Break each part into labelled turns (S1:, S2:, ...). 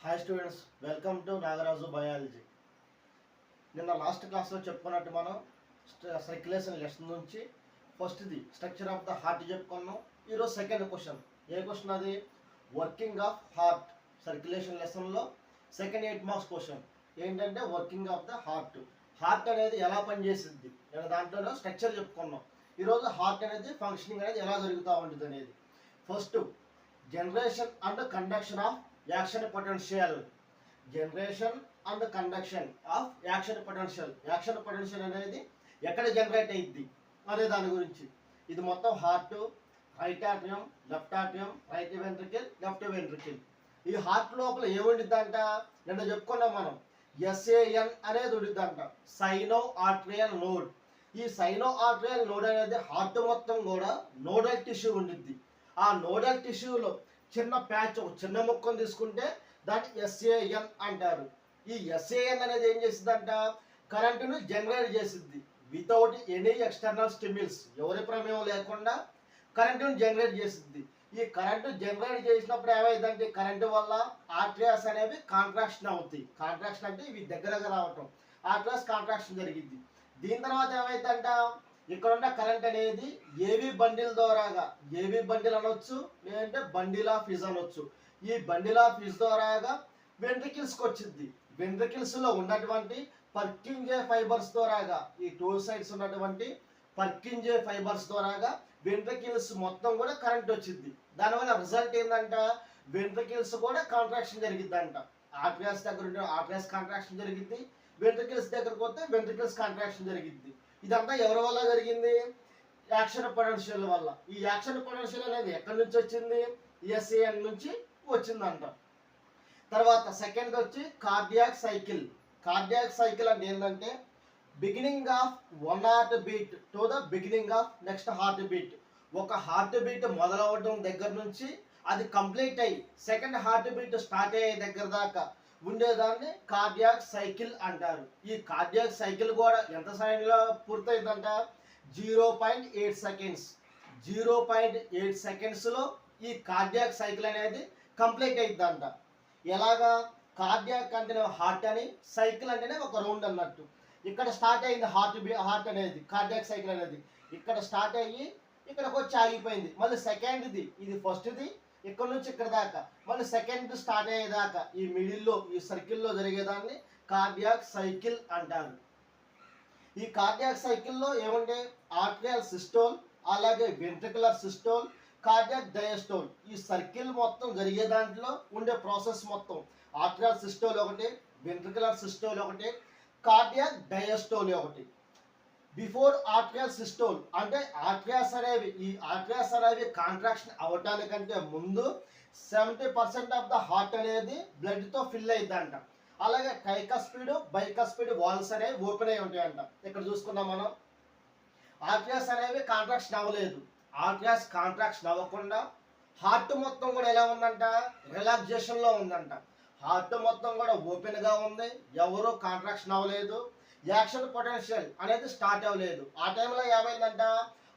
S1: Hi students, welcome to Nagaraju biology. నిన్న last క్లాస్లో చెప్పుకున్నట్టు మనం సర్క్యులేషన్ లెసన్ నుంచి ఫస్ట్ది స్ట్రక్చర్ ఆఫ్ ద హార్ట్ చెప్పుకున్నాం. ఈరోజు సెకండ్ క్వశ్చన్. ఏ క్వశ్చన్ అది? Working of heart. సర్క్యులేషన్ లెసన్లో సెకండ్ 8 మార్క్స్ క్వశ్చన్ ఏంటంటే working of the heart. Heart అనేది ఎలా పనిచేస్తుంది నేను దాంట్లో స్ట్రక్చర్ చెప్పుకున్నాం. ఈరోజు హార్ట్ అనేది ఫంక్షనింగ్ అనేది ఎలా జరుగుతూ ఉంటుంది అనేది. First generation and conduction of action potential. Generation and conduction of action potential. Action potential అనేది ఎక్కడ జనరేట్ అయ్యిద్ది అనే దాని గురించి. ఇది మొత్తం heart, right ఆట్రియం, left ఆట్రియం, right ventricle, left ventricle. ఈ హార్ట్ లోపల ఏముండిద్దంట నిన్న చెప్పుకున్నాం మనం. SAN అనేది ఉండిద్దంట, సైనో ఆర్ట్రియల్ నోడ్. ఈ సైనో ఆర్ట్రియల్ నోడ్ అనేది హార్ట్ మొత్తం కూడా నోడల్ టిష్యూ ఉండిద్ది. ఆ నోడల్ టిష్యూలో చిన్న ప్యాచ్, ఒక చిన్న ముక్కను తీసుకుంటే దాన్ని SAN అంటారు. ఈ SAN అనేది ఏం చేసిద్దంట, కరెంటును జనరేట్ చేసిద్ది వితౌట్ ఎనీ ఎక్స్టర్నల్ స్టిమ్యుల్స్. ఎవరి ప్రమేయం లేకుండా కరెంటును జనరేట్ చేసిద్ది. ఈ కరెంటు జనరేట్ చేసినప్పుడు ఏమైందంటే కరెంటు వల్ల ఆర్టరీస్ అనేవి కాంట్రాక్షన్ అవుతాయి. కాంట్రాక్షన్ అంటే ఇవి దగ్గర రావటం, ఆర్టరీస్ కాంట్రాక్షన్ జరిగింది. దీని తర్వాత ఏమైందంట, ఇక్కడ ఉన్న కరెంట్ అనేది ఏవి బండిల్ ద్వారాగా, ఏవి బండిల్ అనొచ్చు లేదంటే బండిల్ ఆఫ్ ఫిజ్ అనొచ్చు. ఈ బండిల్ ఆఫ్ ఫిజ్ ద్వారాగా వెంట్రికిల్స్కి వచ్చింది. వెంట్రికిల్స్లో ఉన్నటువంటి పర్కింజే ఫైబర్స్ ద్వారాగా, ఈ టూ సైడ్స్ ఉన్నటువంటి పర్కింజే ఫైబర్స్ ద్వారాగా వెంట్రికిల్స్ మొత్తం కూడా కరెంట్ వచ్చింది. దానివల్ల రిజల్ట్ ఏంటంట, వెంట్రికిల్స్ కూడా కాంట్రాక్షన్ జరిగిద్దంట. ఆర్టరీస్ దగ్గర ఉంటే ఆర్టరీస్ కాంట్రాక్షన్ జరిగిద్ది, వెంట్రికిల్స్ దగ్గరకు వస్తే వెంట్రికిల్స్ కాంట్రాక్షన్ జరిగిద్ది. ఇదంతా ఎవరి వల్ల జరిగింది? యాక్షన్ పొటెన్షియల్ వల్ల. ఈ యాక్షన్ పొటెన్షియల్ అనేది ఎక్కడి నుంచి వచ్చింది? SAN నుంచి వచ్చిందంట. తర్వాత సెకండ్ వచ్చి కార్డియాక్ సైకిల్. కార్డియాక్ సైకిల్ అంటే ఏంటంటే beginning of one heart beat to the beginning of next heart beat. ఒక హార్ట్ బీట్ మొదలవడం దగ్గర నుంచి అది కంప్లీట్ అయ్యి సెకండ్ హార్ట్ బీట్ స్టార్ట్ అయ్యే దగ్గర దాకా ఉండేదాన్ని కార్డియాక్ సైకిల్ అంటారు. ఈ కార్డియాక్ సైకిల్ కూడా ఎంత సమయంలో పూర్తయిందంట? 0.8 సెకండ్స్. 0.8 సెకండ్స్లో ఈ కార్డియాక్ సైకిల్ అనేది కంప్లీట్ అయిద్దంట. ఎలాగా? కార్డియాక్ అంటేనే హార్ట్ అని, సైకిల్ అంటేనే ఒక రౌండ్ అన్నట్టు. ఇక్కడ స్టార్ట్ అయింది హార్ట్ అనేది, కార్డియాక్ సైకిల్ అనేది ఇక్కడ స్టార్ట్ అయ్యి ఇక్కడికి వచ్చి ఆగిపోయింది. మళ్ళీ సెకండ్ది, ఇది ఫస్ట్ది ఇక్కడ నుంచి ఇక్కడ దాకా, మళ్ళీ సెకండ్ స్టార్ట్ అయ్యేదాకా ఈ మిడిల్లో ఈ సర్కిల్లో జరిగేదాన్ని కార్డియాక్ సైకిల్ అంటారు. ఈ కార్డియాక్ సైకిల్లో ఏముండే ఆర్టరియల్ సిస్టోల్, అలాగే వెంట్రికులర్ సిస్టోల్, కార్డియాక్ డయాస్టోల్. ఈ సర్కిల్ మొత్తం జరిగే దాంట్లో ఉండే ప్రాసెస్ మొత్తం ఆర్టరియల్ సిస్టోల్ ఒకటి, వెంట్రికులర్ సిస్టోల్ ఒకటి, కార్డియాక్ డయాస్టోల్ ఒకటి. బిఫోర్ ఆర్టరియల్ సిస్టోల్ అంటే ఈ ఆర్టరీస్ అనేవి కాంట్రాక్షన్ అవటానికంటే ముందు 70% ఆఫ్ ద హార్ట్ అనేది బ్లడ్తో ఫిల్ అయ్యిందంట. అలాగే ట్రైకస్పిడ్, బైకస్పిడ్ వాల్స్ అనేవి ఓపెన్ అయి ఉంటాయంట. ఇక్కడ చూసుకున్నాం మనం. ఆర్టరీస్ అనేవి కాంట్రాక్షన్ అవ్వలేదు. ఆర్టరీస్ కాంట్రాక్షన్ అవ్వకుండా హార్ట్ మొత్తం కూడా ఎలా ఉందంట, రిలాక్సేషన్లో ఉందంట. హార్ట్ మొత్తం కూడా ఓపెన్గా ఉంది, ఎవరు కాంట్రాక్షన్ అవ్వలేదు. యాక్షన్ పొటెన్షియల్ అనేది స్టార్ట్ అవ్వలేదు. ఆ టైంలో ఏమైందంట,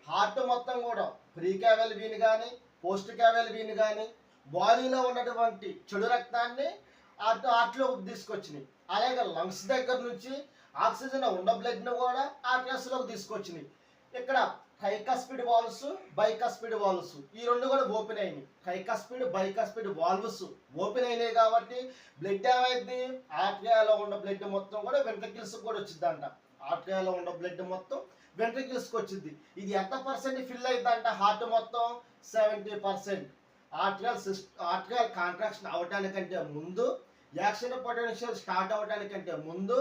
S1: హార్ట్ మొత్తం కూడా ప్రీ క్యావెల్ వీన్ కానీ పోస్ట్ క్యావెల్ వీన్ కానీ బాడీలో ఉన్నటువంటి చెడు రక్తాన్ని హార్ట్లోకి తీసుకొచ్చినాయి. అలాగే లంగ్స్ దగ్గర నుంచి ఆక్సిజన్ ఉన్న బ్లడ్ను కూడా ఆర్టరీస్లోకి తీసుకొచ్చినాయి. ఇక్కడ ట్రైకస్పిడ్ వాల్వ్స్, బైకస్పిడ్ వాల్వ్స్ ఈ రెండు కూడా ఓపెన్ అయినాయి. ట్రైకస్పిడ్, బైకస్పిడ్ వాల్వ్స్ ఓపెన్ అయినాయి కాబట్టి బ్లడ్ ఏమైంది, ఆర్టరీలో ఉన్న బ్లడ్ మొత్తం కూడా వెంట్రికిల్స్ కూడా వచ్చిందంట. ఆర్టరీలో ఉన్న బ్లడ్ మొత్తం వెంట్రికిల్స్కి వచ్చింది. ఇది ఎంత పర్సెంట్ ఫిల్ అయిందంట హార్ట్ మొత్తం? 70%. ఆర్టరియల్ కాంట్రాక్షన్ అవటానికంటే ముందు, యాక్షన్ పొటెన్షియల్ స్టార్ట్ అవటానికంటే ముందు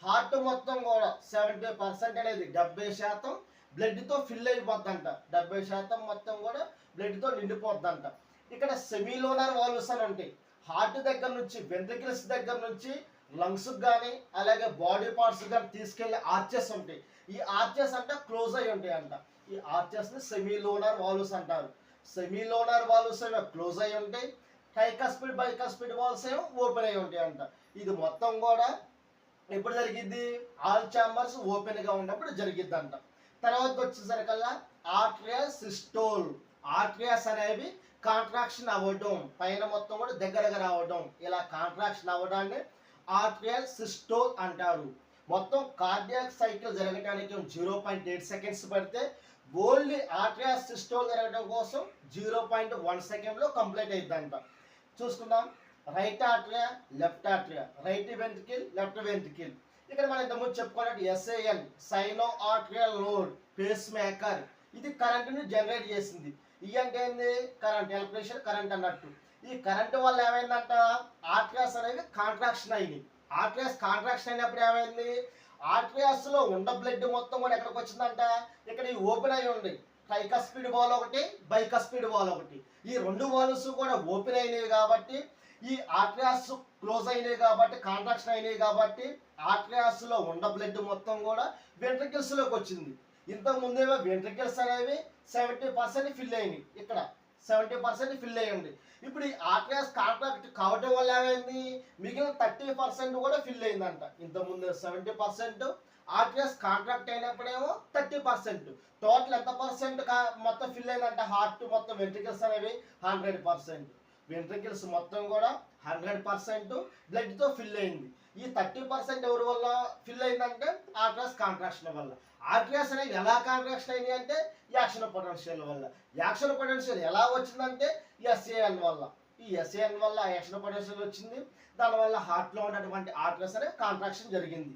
S1: హార్ట్ మొత్తం కూడా 70% అనేది 70% బ్లడ్తో ఫిల్ అయిపోద్దంట. 70% మొత్తం కూడా బ్లడ్తో నిండిపోద్దంట. ఇక్కడ సెమీలోనర్ వాల్వ్స్ అని ఉంటాయి. హార్ట్ దగ్గర నుంచి వెంట్రికిల్స్ దగ్గర నుంచి లంగ్స్ కానీ అలాగే బాడీ పార్ట్స్ కానీ తీసుకెళ్లే ఆర్చెస్ ఉంటాయి. ఈ ఆర్చెస్ అంటే క్లోజ్ అయి ఉంటాయి అంట. ఈ ఆర్చెస్ని సెమీలోనర్ వాల్వ్స్ అంటారు. సెమీలోనర్ వాల్వ్స్ ఏమో క్లోజ్ అయి ఉంటాయి, ట్రైకస్పిడ్, బైకస్పిడ్ వాల్వ్స్ ఏమో ఓపెన్ అయి ఉంటాయి అంట. ఇది మొత్తం కూడా ఎప్పుడు జరిగిద్ది? ఆల్ ఛాంబర్స్ ఓపెన్గా ఉన్నప్పుడు జరిగిద్దంట. తర్వాత వచ్చేసరికల్లా ఆర్టరియల్ సిస్టోల్. ఆర్టరీస్ అనేవి కాంట్రాక్షన్ అవ్వడం, పైన మొత్తం కూడా దగ్గరగా రావడం, ఇలా కాంట్రాక్షన్ అవ్వడాన్ని ఆర్ట్రియల్ సిస్టోల్ అంటారు. మొత్తం కార్డియాక్ సైకిల్ జరగడానికి 0.8 సెకండ్స్ పడితే ఓన్లీ ఆర్ట్రియల్ సిస్టోల్ జరగడం కోసం 0.1 సెకండ్లో కంప్లీట్ అయిద్దంట. చూసుకుందాం. Right atria, left atria, right ventricle, left ventricle. ఇక్కడ మనం ఇంతకుముందు చెప్పుకున్నట్టు SAL sino atrial node pacemaker, ఇది కరెంట్ని జనరేట్ చేసింది. ఈ అంటే ఏంది? కరెంట్, ఎలక్ట్రిషియన్ కరెంట్ అన్నట్టు. ఈ కరెంట్ వల్ల ఏమైందంట, ఆర్ట్రియాస్ అనేవి కాంట్రాక్షన్ అయింది. ఆర్ట్రియాస్ కాంట్రాక్షన్ అయినప్పుడు ఏమైంది, ఆర్ట్రియాస్ లో ఉన్న బ్లడ్ మొత్తం కూడా ఎక్కడికి వచ్చిందంట, ఇక్కడ ఈ ఓపెన్ అయి ఉంది. ట్రైకస్పిడ్ వాల్ ఒకటి, బైకస్పిడ్ వాల్ ఒకటి. ఈ రెండు వాల్స్ కూడా ఓపెన్ అయినవి కాబట్టి, ఈ ఆర్ట్రియాస్ క్లోజ్ అయినవి కాబట్టి, కాంట్రాక్షన్ అయినవి కాబట్టి, ఆర్ట్రియాస్ లో ఉన్న బ్లడ్ మొత్తం కూడా వెంట్రికల్స్ లోకి వచ్చింది. ఇంతకు ముందేమో వెంట్రికల్స్ అనేవి 70% ఫిల్ అయినాయి, ఇక్కడ 70% ఫిల్ అయ్యింది. ఇప్పుడు ఈ ఆర్ట్రియాస్ కాంట్రాక్ట్ కావడం వల్ల ఏమైంది, మిగిలిన 30% కూడా ఫిల్ అయిందంట. ఇంతకుముందు 70%, ఆర్ట్రియాస్ కాంట్రాక్ట్ అయినప్పుడేమో 30%. టోటల్ ఎంత పర్సెంట్ మొత్తం ఫిల్ అయిందంట, హార్ట్ మొత్తం వెంట్రికల్స్ అనేవి 100%. వెంట్రికల్స్ మొత్తం కూడా 100% బ్లడ్తో ఫిల్ అయింది. ఈ 30% ఎవరి వల్ల ఫిల్ అయిందంటే ఆర్ట్రియాస్ కాంట్రాక్షన్ వల్ల. ఆర్ట్రియాస్ అనేవి ఎలా కాంట్రాక్షన్ అయింది అంటే యాక్షన్ పొటెన్షియల్ వల్ల. యాక్షన్ పొటెన్షియల్ ఎలా వచ్చిందంటే ఎస్ఏఎన్ వల్ల. ఈ ఎస్ఏఎన్ వల్ల యాక్షన్ పొటెన్షియల్ వచ్చింది. దానివల్ల హార్ట్లో ఉన్నటువంటి ఆర్ట్రియాస్ అనే కాంట్రాక్షన్ జరిగింది.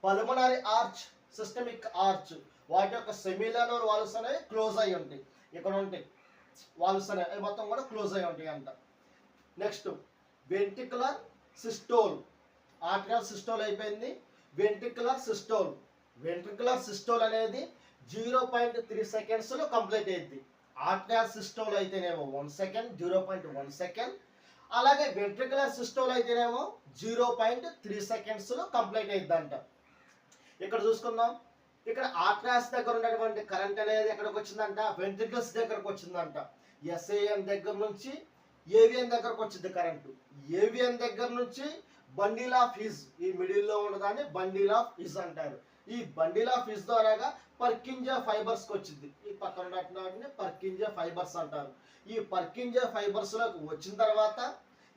S1: పల్మనరీ ఆర్చ్, సిస్టమిక్ ఆర్చ్, వాటి యొక్క సెమిలర్ వాల్వ్స్ అనేవి క్లోజ్ అయి ఉంటాయి. ఇక్కడ ఉంటాయి వాల్వ్స్ అనేవి మొత్తం కూడా క్లోజ్ అయి ఉంటాయి అంట. Next ventricular systole. Atrial systole అయిపోయింది. Ventricular systole. వెంట్రికులర్ సిస్టోల్ అనేది 0.3 సెకండ్స్లో కంప్లీట్ అయింది. ఆర్ట్రియల్ సిస్టోల్ అయితేనేమో 1 సెకండ్, 0.1 సెకండ్. అలాగే వెంట్రికులర్ సిస్టోల్ అయితేనేమో 0.3 సెకండ్స్లో కంప్లీట్ అయిద్దంట. ఇక్కడ చూసుకుందాం. ఇక్కడ ఆర్ట్రియాస్ దగ్గర ఉన్నటువంటి కరెంట్ అనేది ఎక్కడికి వచ్చిందంట, వెంట్రికల్స్ దగ్గరకు వచ్చిందంట. ఎస్ఏఎన్ దగ్గర నుంచి ఏవిఎన్ దగ్గరకు వచ్చింది కరెంటు. ఏవిఎన్ దగ్గర నుంచి బండిల్ ఆఫ్ హిజ్, ఈ మిడిల్లో ఉన్నదాన్ని బండిల్ ఆఫ్ హిజ్ అంటారు. ఈ బండిల్ ఆఫ్ హిజ్ ద్వారాగా పర్కింజా ఫైబర్స్కి వచ్చింది. ఈ పక్కన ఉన్నటువంటి పర్కింజా ఫైబర్స్ అంటారు. ఈ పర్కింజా ఫైబర్స్ లోకి వచ్చిన తర్వాత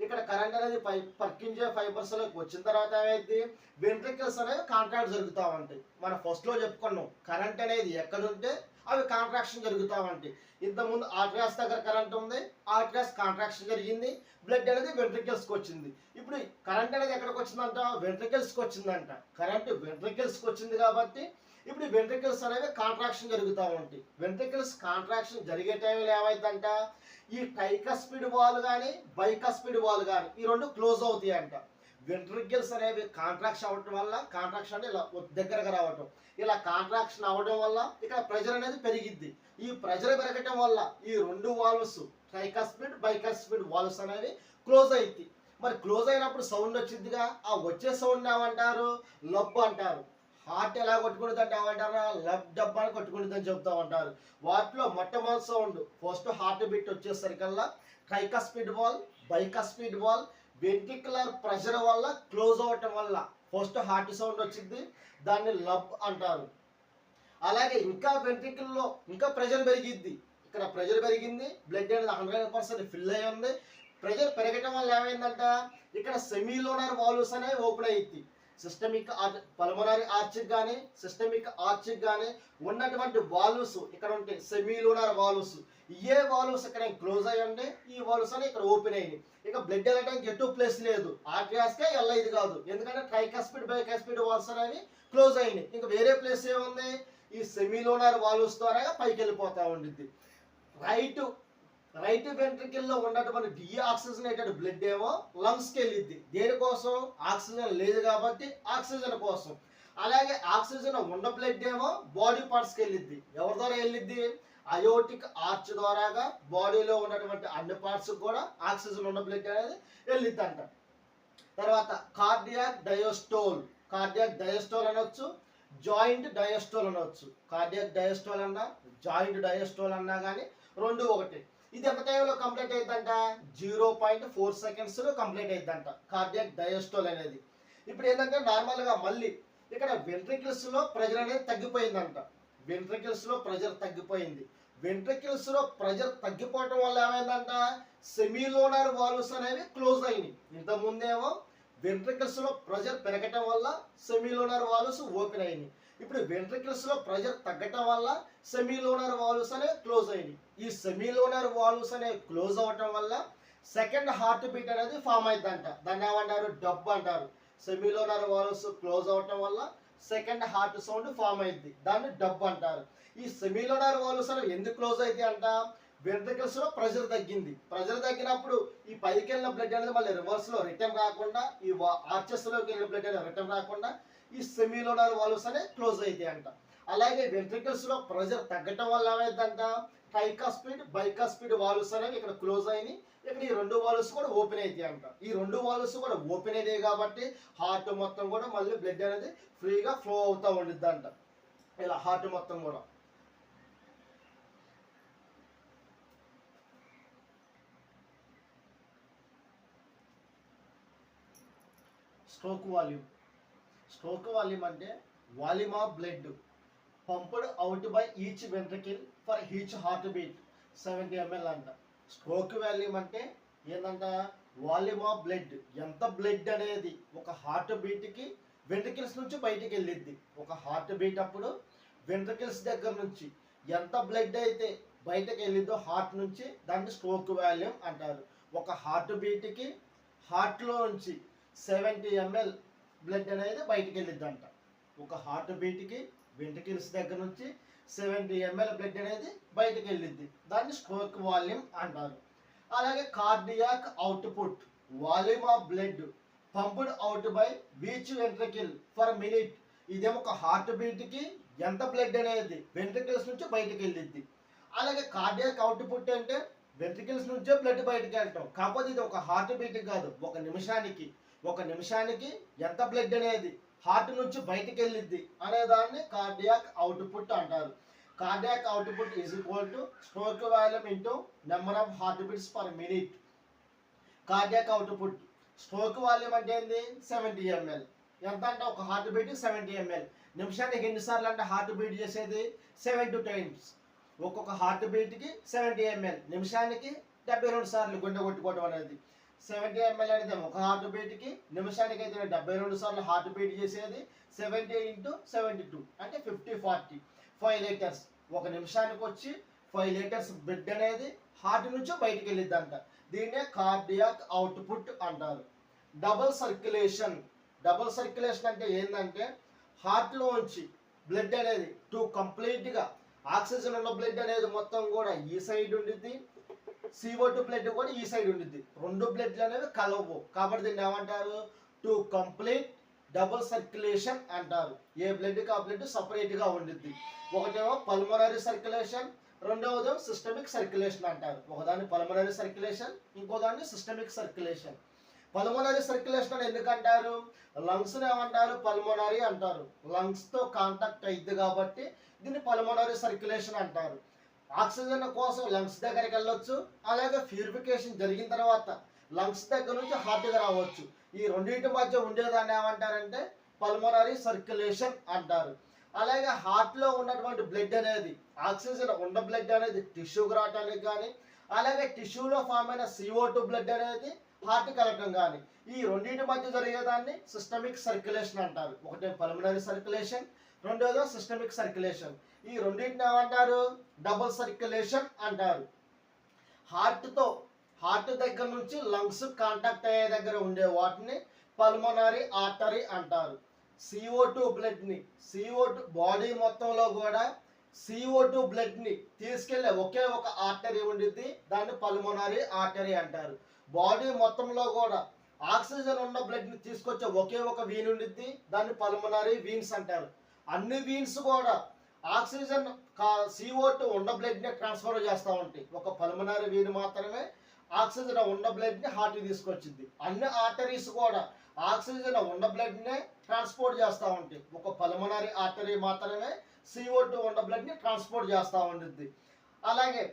S1: ఇక్కడ కరెంట్ అనేది పర్కింజా ఫైబర్స్ లోకి వచ్చిన తర్వాత ఏమైంది, వెంట్రికల్స్ అనేవి కాంట్రాక్ట్ జరుగుతూ ఉంటాయి. మనం ఫస్ట్ లో చెప్పుకున్నాం, కరెంట్ అనేది ఎక్కడుంటే అవి కాంట్రాక్షన్ జరుగుతూ ఉంటాయి. ఇంతకుముందు ఆర్ట్రియాస్ దగ్గర కరెంట్ ఉంది, ఆర్ట్రియాస్ కాంట్రాక్షన్ జరిగింది, బ్లడ్ అనేది వెంట్రికల్స్కి వచ్చింది. ఇప్పుడు కరెంట్ అనేది ఎక్కడికి వచ్చిందంట, వెంట్రికల్స్కి వచ్చిందంట. కరెంట్ వెంట్రికల్స్కి వచ్చింది కాబట్టి ఇప్పుడు వెంట్రికల్స్ అనేవి కాంట్రాక్షన్ జరుగుతూ ఉంటాయి. వెంట్రికల్స్ కాంట్రాక్షన్ జరిగే టైంలో ఏమైందంట, ఈ ట్రైకస్పిడ్ వాల్ కానీ బైకస్పిడ్ వాల్ కానీ ఈ రెండు క్లోజ్ అవుతాయి అంట. వెంట్రికల్స్ అనేవి కాంట్రాక్షన్ అవ్వడం వల్ల, కాంట్రాక్షన్ అంటే ఇలా దగ్గరగా రావటం, ఇలా కాంట్రాక్షన్ అవ్వడం వల్ల ఇక్కడ ప్రెషర్ అనేది పెరిగిద్ది. ఈ ప్రెషర్ పెరగటం వల్ల ఈ రెండు వాల్వ్స్ ట్రైకస్పిడ్ బైకస్పిడ్ వాల్వ్స్ అనేవి క్లోజ్ అవుతాయి. మరి క్లోజ్ అయినప్పుడు సౌండ్ వచ్చిందిగా, ఆ వచ్చే సౌండ్ ఏమంటారు, లబ్ అంటారు. హార్ట్ ఎలా కొట్టుకుంటుందంటే ఏమంటారా, లబ్ డబ్బా అని కొట్టుకుంటుందని చెప్తా ఉంటారు. వాటిలో మొట్టమొదటి సౌండ్ ఫస్ట్ హార్ట్ బీట్ వచ్చేసరికల్లా tricuspid valve, bicuspid valve ventricular pressure వల్ల క్లోజ్ అవ్వటం వల్ల ఫస్ట్ హార్ట్ సౌండ్ వచ్చింది, దాన్ని లబ్ అంటారు. అలాగే ఇంకా వెంట్రికల్లో ఇంకా ప్రెషర్ పెరిగిద్ది. ఇక్కడ ప్రెషర్ పెరిగింది, బ్లడ్ అనేది 100% ఫిల్ అయి ఉంది. ప్రెషర్ పెరగటం వల్ల ఏమైందంట, ఇక్కడ సెమీలోనర్ వాల్వ్స్ అనేవి ఓపెన్ అయ్యింది. సిస్టమిక్ పల్మనరీ ఆర్చ్ కానీ సిస్టమిక్ ఆర్చ్ కానీ ఉన్నటువంటి వాల్వ్స్ ఇక్కడ ఉంటాయి, సెమీలోనర్ వాల్వ్స్. ఏ వాల్వ్స్ ఇక్కడ క్లోజ్ అయ్యి ఉంటే ఈ వాల్వ్స్ అనేవి ఇక్కడ ఓపెన్ అయ్యాయి. ఇక బ్లడ్ వెళ్ళడానికి ఎటు ప్లేస్ లేదు, ఆర్ట్రియాస్కే వెళ్ళేది కాదు, ఎందుకంటే ట్రైకస్పిడ్ బైకస్పిడ్ వాల్వ్స్ అనేవి క్లోజ్ అయ్యాయి. ఇంకా వేరే ప్లేస్ ఏముంది, ఈ సెమీలోనర్ వాల్వ్స్ ద్వారా పైకి వెళ్ళిపోతూ ఉండిద్ది. రైట్ వెంట్రికల్లో ఉన్నటువంటి డీఆక్సిజనేటెడ్ బ్లడ్ ఏమో లంగ్స్కి వెళ్ళిద్ది. దేనికోసం, ఆక్సిజన్ లేదు కాబట్టి ఆక్సిజన్ కోసం. అలాగే ఆక్సిజన్ ఉన్న బ్లడ్ ఏమో బాడీ పార్ట్స్కి వెళ్ళిద్ది. ఎవరి ద్వారా వెళ్ళిద్ది, అయోటిక్ ఆర్చ్ ద్వారాగా బాడీలో ఉన్నటువంటి అన్ని పార్ట్స్ కూడా ఆక్సిజన్ ఉన్న బ్లడ్ అనేది వెళ్ళిద్ది అంట. తర్వాత కార్డియాక్ డయోస్టోల్. కార్డియాక్ డయోస్టోల్ అనొచ్చు, జాయింట్ డయోస్టోల్ అనొచ్చు. కార్డియాక్ డయోస్టోల్ అన్నా జాయింట్ డయోస్టోల్ అన్నా కానీ రెండు ఒకటి. ఇది ఎంత టైంలో కంప్లీట్ అయిందంట, 0.4 సెకండ్స్లో కంప్లీట్ అయిందంట కార్డియాక్ డయోస్టోల్ అనేది. ఇప్పుడు ఏంటంటే నార్మల్గా మళ్ళీ ఇక్కడ వెంట్రికల్స్లో ప్రెషర్ అనేది తగ్గిపోయిందంట. వెంట్రికల్స్లో ప్రెషర్ తగ్గిపోయింది, వెంట్రికల్స్ లో ప్రెజర్ తగ్గిపోవటం వల్ల ఏమైందంట, సెమీలోనర్ వాల్వ్స్ అనేవి క్లోజ్ అయినాయి. ఇంతకుముందేమో వెంట్రికల్స్ లో ప్రెజర్ పెరగటం వల్ల సెమీలోనర్ వాల్వ్స్ ఓపెన్ అయినాయి. ఇప్పుడు వెంట్రికల్స్ లో ప్రెజర్ తగ్గటం వల్ల సెమీలోనర్ వాల్వ్స్ అనేవి క్లోజ్ అయినాయి. ఈ సెమీలోనర్ వాల్వ్స్ అనేవి క్లోజ్ అవటం వల్ల సెకండ్ హార్ట్ బీట్ అనేది ఫామ్ అవుతుందంట. దాన్ని ఏమంటారు, డబ్ అంటారు. సెమీలోనర్ వాల్వ్స్ క్లోజ్ అవటం వల్ల సెకండ్ హార్ట్ సౌండ్ ఫామ్ అయింది, దాన్ని డబ్ అంటారు. ఈ సెమీలోనర్ వాల్వ్స్ అనేవి ఎందుకు క్లోజ్ అయితే అంట, వెంట్రికల్స్ లో ప్రెజర్ తగ్గింది. ప్రెజర్ తగ్గినప్పుడు ఈ పైకి వెళ్ళిన బ్లడ్ అనేది మళ్ళీ రివర్స్ లో రిటర్న్ రాకుండా, ఈ ఆర్చెస్ లోకి వెళ్ళిన బ్లడ్ అనేది రిటర్న్ రాకుండా ఈ సెమీలోనర్ వాల్వ్స్ అనేవి క్లోజ్ అవుతాయి అంట. అలాగే వెంట్రికల్స్ లో ప్రెజర్ తగ్గటం వల్ల ఏమైందంట, ట్రైకాస్పిడ్ బైకాస్పిడ్ వాల్వ్స్ అనేవి ఇక్కడ క్లోజ్ అయినాయి. ఇక్కడ ఈ రెండు వాల్వ్స్ కూడా ఓపెన్ అవుతాయి అంట. ఈ రెండు వాల్వ్స్ కూడా ఓపెన్ అయినాయి కాబట్టి హార్ట్ మొత్తం కూడా మళ్ళీ బ్లడ్ అనేది ఫ్రీగా ఫ్లో అవుతూ ఉండిద్ది అంట. ఇలా హార్ట్ మొత్తం కూడా. Stroke volume. స్ట్రోక్ వాల్యూమ్ అంటే volume of blood pumped out by each ventricle for each heart beat 70 ml అంట. స్ట్రోక్ వాల్యూమ్ అంటే ఏంటంట, వాల్యూమ్ ఆఫ్ బ్లడ్, ఎంత బ్లడ్ అనేది ఒక హార్ట్ బీట్కి వెంట్రికల్స్ నుంచి బయటికి వెళ్ళిద్ది. ఒక హార్ట్ బీట్ అప్పుడు వెంట్రికల్స్ దగ్గర నుంచి ఎంత బ్లడ్ అయితే బయటకు వెళ్ళిద్దో హార్ట్ నుంచి, దాన్ని స్ట్రోక్ వాల్యూమ్ అంటారు. ఒక హార్ట్ బీట్కి హార్ట్లో నుంచి 70 ml బ్లడ్ అనేది బయటికి వెళ్ళిద్దంట. ఒక హార్ట్ బీట్కి వెంట్రికల్స్ దగ్గర నుంచి 70 ml బ్లడ్ అనేది బయటికి వెళ్ళిద్ది, దాన్ని స్ట్రోక్ వాల్యూమ్ అంటారు. అలాగే cardiac output, volume of blood pumped out by each ventricle for minute. ఇదేమో ఒక హార్ట్ బీట్కి ఎంత బ్లడ్ అనేది వెంట్రికల్స్ నుంచి బయటికి వెళ్ళిద్ది. అలాగే కార్డియాక్ అవుట్పుట్ అంటే వెంట్రికల్స్ నుంచే బ్లడ్ బయటికి వెళ్ళటం, కాకపోతే ఇది ఒక హార్ట్ బీట్ కాదు, ఒక నిమిషానికి ఎంత బ్లడ్ అనేది హార్ట్ నుంచి బయటికి వెళ్ళిద్ది అనే దాన్ని కార్డియాక్ అవుట్పుట్ అంటారు. Cardiac output is equal to stroke volume into number of heart beats per minute. Cardiac output stroke volume అంటే ఏంది, 70 ml. ఎంత అంటే ఒక హార్ట్ బీట్ 70 ml. నిమిషానికి ఎన్నిసార్లు అంటే హార్ట్ బీట్ చేసేది 72 times. ఒక్కొక్క హార్ట్ బీట్కి 70 ml, నిమిషానికి 72 సార్లు గుండె కొట్టుకోవడం అనేది. 70 ml అనేది ఒక హార్ట్ బీట్కి నిమిషానికి అయితే 72 సార్లు హార్ట్ బీట్ చేసేది. 70 × 72 అంటే 50-40, 5 లీటర్స్. ఒక నిమిషానికి వచ్చి 5 లీటర్స్ బ్లడ్ అనేది హార్ట్ నుంచి బయటికి వెళ్ళిద్దంట. దీన్నే కార్డియాక్ అవుట్పుట్ అంటారు. Double circulation. డబుల్ సర్క్యులేషన్ అంటే ఏంటంటే హార్ట్లో నుంచి బ్లడ్ అనేది కంప్లీట్గా ఆక్సిజన్ ఉన్న బ్లడ్ అనేది మొత్తం కూడా ఈ సైడ్ ఉండిద్ది, CO2 బ్లడ్ కూడా ఈ సైడ్ ఉండిద్ది. రెండు బ్లడ్లు అనేవి కలవు కాబట్టి దీన్ని ఏమంటారు, కంప్లీట్ డబుల్ సర్క్యులేషన్ అంటారు. ఏ బ్లడ్కి ఆ బ్లడ్ సపరేట్గా ఉండిద్ది. ఒకటేమో పల్మనరీ సర్క్యులేషన్, రెండవది సిస్టమిక్ సర్క్యులేషన్ అంటారు. ఒకదాన్ని పల్మనరీ సర్క్యులేషన్, ఇంకోదాన్ని సిస్టమిక్ సర్క్యులేషన్. పల్మనరీ సర్క్యులేషన్ అని ఎందుకంటారు, లంగ్స్ని ఏమంటారు, పల్మనరీ అంటారు. లంగ్స్తో కాంటాక్ట్ అయింది కాబట్టి దీన్ని పల్మనరీ సర్క్యులేషన్ అంటారు. ఆక్సిజన్ కోసం లంగ్స్ దగ్గరికి వెళ్ళొచ్చు, అలాగే ప్యూరిఫికేషన్ జరిగిన తర్వాత లంగ్స్ దగ్గర నుంచి హార్ట్గా రావచ్చు. ఈ రెండింటి మధ్య ఉండేదాన్ని ఏమంటారంటే పల్మనరీ సర్క్యులేషన్ అంటారు. అలాగే హార్ట్లో ఉన్నటువంటి బ్లడ్ అనేది, ఆక్సిజన్ ఉన్న బ్లడ్ అనేది టిష్యూకి రావటానికి కానీ, అలాగే టిష్యూలో ఫామ్ అయిన CO2 బ్లడ్ అనేది హార్ట్ కలగటం కానీ, ఈ రెండింటి మధ్య జరిగేదాన్ని సిస్టమిక్ సర్క్యులేషన్ అంటారు. ఒకటి పల్మనరీ సర్క్యులేషన్, రెండోది సిస్టమిక్ సర్క్యులేషన్. ఈ రెండింటిని ఏమంటారు, డబుల్ సర్క్యులేషన్ అంటారు. హార్ట్ దగ్గర నుంచి లంగ్స్ కాంటాక్ట్ అయ్యే దగ్గర ఉండే వాటిని పల్మనరీ ఆర్టరీ అంటారు. CO2 బ్లడ్ని, CO2 బాడీ మొత్తంలో కూడా CO2 బ్లడ్ని తీసుకెళ్లే ఒకే ఒక ఆర్టరీ ఉండిద్ది, దాన్ని పల్మనరీ ఆర్టరీ అంటారు. బాడీ మొత్తంలో కూడా ఆక్సిజన్ ఉన్న బ్లడ్ని తీసుకొచ్చే ఒకే ఒక వీన్ ఉండిద్ది, దాన్ని పల్మనరీ వీన్స్ అంటారు. అన్ని వీన్స్ కూడా ఆక్సిజన్ CO2 ఉన్న బ్లడ్ని ట్రాన్స్ఫర్ చేస్తూ ఉంటాయి. ఒక పల్మనరీ వీన్ మాత్రమే ఆక్సిజన్ ఉన్న బ్లడ్ని హార్ట్కి తీసుకొచ్చింది. అన్ని ఆర్టరీస్ కూడా ఆక్సిజన్ ఉన్న బ్లడ్నే ట్రాన్స్పోర్ట్ చేస్తూ ఉంటాయి. ఒక పల్మనరీ ఆర్టరీ మాత్రమే CO2 ఉన్న బ్లడ్ని ట్రాన్స్పోర్ట్ చేస్తూ ఉంటుంది. అలాగే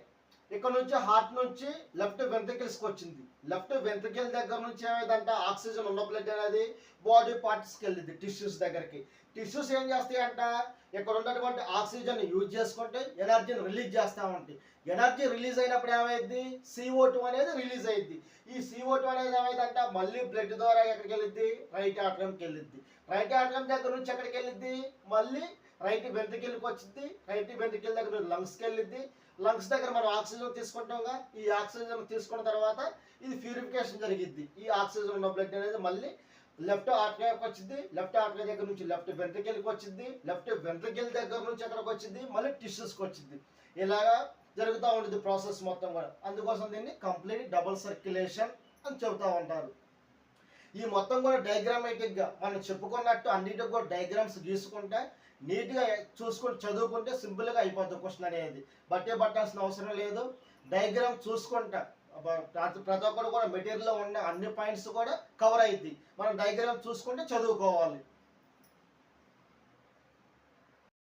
S1: ఇక్కడ నుంచి హార్ట్ నుంచి లెఫ్ట్ వెంట్రికల్స్కి వచ్చింది. లెఫ్ట్ వెంట్రికల్ దగ్గర నుంచి ఏమైందంటే ఆక్సిజన్ ఉన్న బ్లడ్ అనేది బాడీ పార్ట్స్కి వెళ్ళింది, టిష్యూస్ దగ్గరికి. టిష్యూస్ ఏం చేస్తాయంట, ఇక్కడ ఉన్నటువంటి ఆక్సిజన్ యూజ్ చేసుకుంటే ఎనర్జీని రిలీజ్ చేస్తూ ఉంటాయి. ఎనర్జీ రిలీజ్ అయినప్పుడు ఏమైంది, CO2 అనేది రిలీజ్ అయ్యింది. ఈ CO2 అనేది ఏమైందంటే మళ్ళీ బ్లడ్ ద్వారా ఎక్కడికి వెళ్ళిద్ది, రైట్ ఆట్రంకి వెళ్ళిద్ది. రైట్ ఆట్రం దగ్గర నుంచి ఎక్కడికి వెళ్ళిద్ది, మళ్ళీ రైట్ వెంట్రుకలకి వచ్చింది. రైట్ వెంట్రుకల దగ్గర లంగ్స్కి వెళ్ళిద్ది. లంగ్స్ దగ్గర మనం ఆక్సిజన్ తీసుకుంటాంగా, ఈ ఆక్సిజన్ తీసుకున్న తర్వాత ఇది ప్యూరిఫికేషన్ జరిగిద్ది. ఈ ఆక్సిజన్ ఉన్న బ్లడ్ అనేది మళ్ళీ లెఫ్ట్ ఆర్టరీకి వచ్చింది. లెఫ్ట్ ఆర్టరీ దగ్గర నుంచి లెఫ్ట్ వెంట్రుకలకి వచ్చింది. లెఫ్ట్ వెంట్రుకల దగ్గర నుంచి ఎక్కడికి వచ్చింది, మళ్ళీ టిష్యూస్కి వచ్చింది. ఇలాగా జరుగుతూ ఉంటుంది ప్రాసెస్ మొత్తం కూడా. అందుకోసం దీన్ని కంప్లీట్ డబుల్ సర్క్యులేషన్ అని చెబుతూ ఉంటారు. ఈ మొత్తం కూడా డయాగ్రామేటిక్గా మనం చెప్పుకున్నట్టు అన్నిటికి కూడా డయాగ్రామ్స్ గీసుకుంటే నీట్గా చూసుకుంటే చదువుకుంటే సింపుల్గా అయిపోతుంది క్వశ్చన్ అనేది. పట్టాల్సిన అవసరం లేదు. డయాగ్రామ్ చూసుకుంటా ప్రతి ఒక్కరు కూడా మెటీరియల్లో ఉన్న అన్ని పాయింట్స్ కూడా కవర్ అయ్యింది. మనం డయాగ్రామ్ చూసుకుంటే చదువుకోవాలి.